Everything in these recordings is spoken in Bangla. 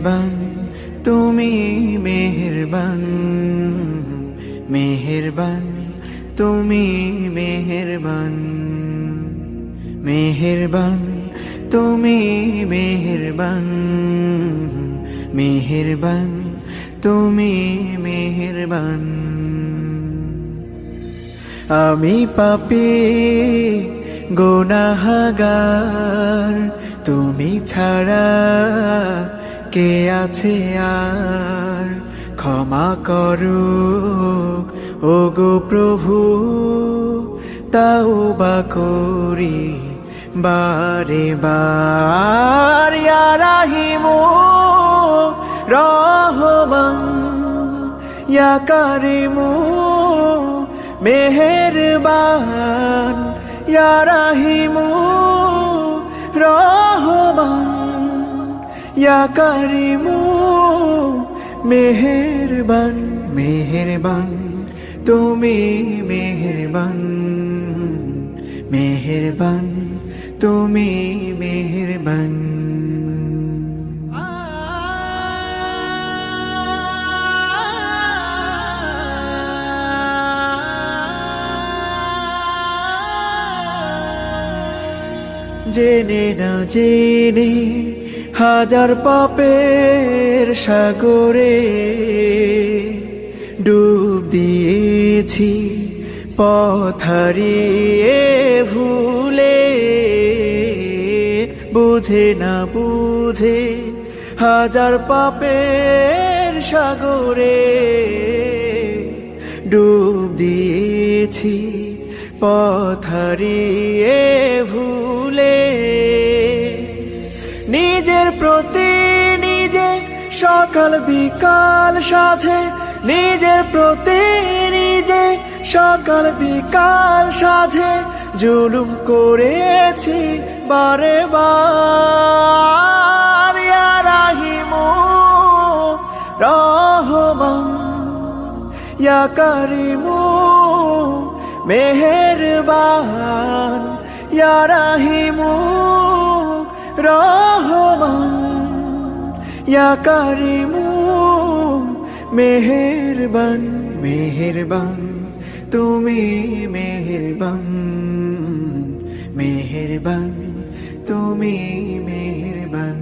মেহেরবান তুমি মেহেরবান, মেহেরবান তুমি মেহেরবান, মেহেরবান তুমি মেহেরবান, মেহেরবান তুমি মেহেরবান। আমি পাপী গুনাহগার, তুমি ছাড়া কে আছে আর? ক্ষমা করো ওগো প্রভু, তাওবা করি বারে বার। ইয়া রাহিমু রহমান, ইয়া কারিমু মেহেরবান, ইয়া রাহিমু রহমান, ইয়া কারিমু মেহেরবান। মেহেরবান তুমি মেহেরবান, মেহেরবান তুমি মেহেরবান। জেনে না জেনে হাজার পাপের সাগরে ডুব দিয়েছি, পথ হারিয়ে ভুলে। বুঝে না বুঝে হাজার পাপের সাগরে ডুব দিয়েছি, পথ হারিয়ে ভুলে। নিজের প্রতি নিজে সকাল বিকাল সাধে, নিজের প্রতি নিজে সকাল বিকাল সাধে জুলুম করেছি বারে বার। ইয়া রাহিমু রহমান, ইয়া কারিমু মেহেরবান, ইয়া রাহিমু রহমান, ইয়া কারিমু মেহেরবান। মেহেরবান তুমি মেহেরবান, মেহেরবান তুমি মেহেরবান।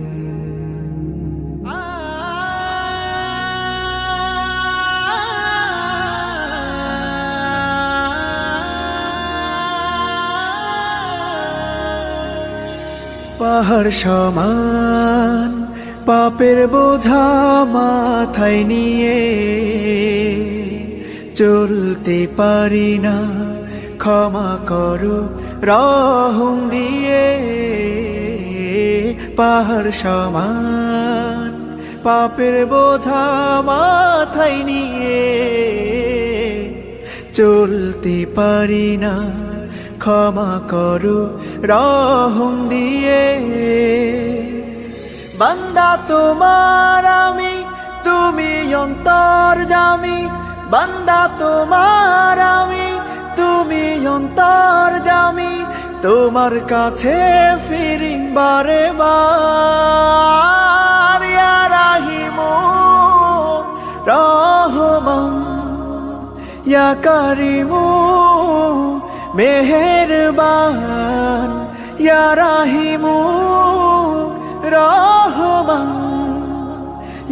পাহাড় সমান পাপের বোঝা মাথায় নিয়ে চলতে পারি না, ক্ষমা করো রহম দিয়ে। পাহাড় সমান পাপের বোঝা মাথায় নিয়ে চলতে পারি না, ক্ষমা করো রহম দিয়ে। বান্দা তোমার আমি, তুমি অন্তর্যামী। বান্দা তোমার আমি, তুমি অন্তর্যামী। তোমার কাছে ফিরি বারে বার। ইয়া রাহিমু রহমান, ইয়া কারিমু মেহেরবান, ইয়া রাহিমু রহমান,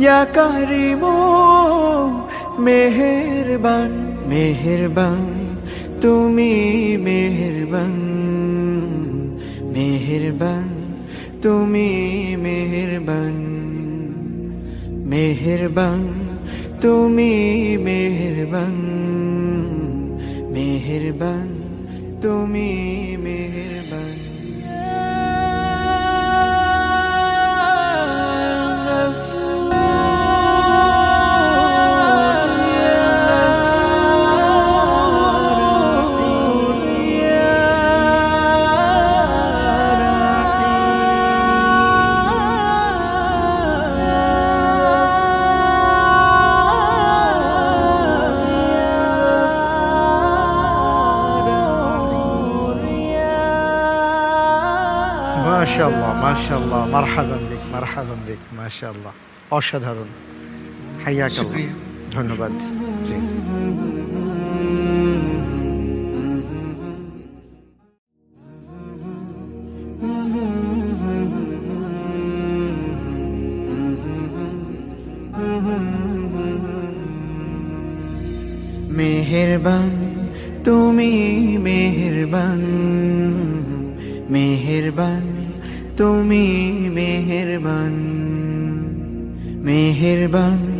ইয়া কারিমু মেহেরবান। মেহেরবান তুমি মেহেরবান, মেহেরবান তুমি মেহেরবান, মেহেরবান তুমি মেহেরবান, মেহেরবান তুমি মেহেরবান। ما شاء الله ما شاء الله، مرحبا بك مرحبا بك، ما شاء الله. অসাধারণ। হাইয়া কাল্লাহ। শুকরিয়া। ধন্যবাদ। জি। মেহেরবান তুমি মেহেরবান, মেহেরবান তুমি মেহেরবান, মেহেরবান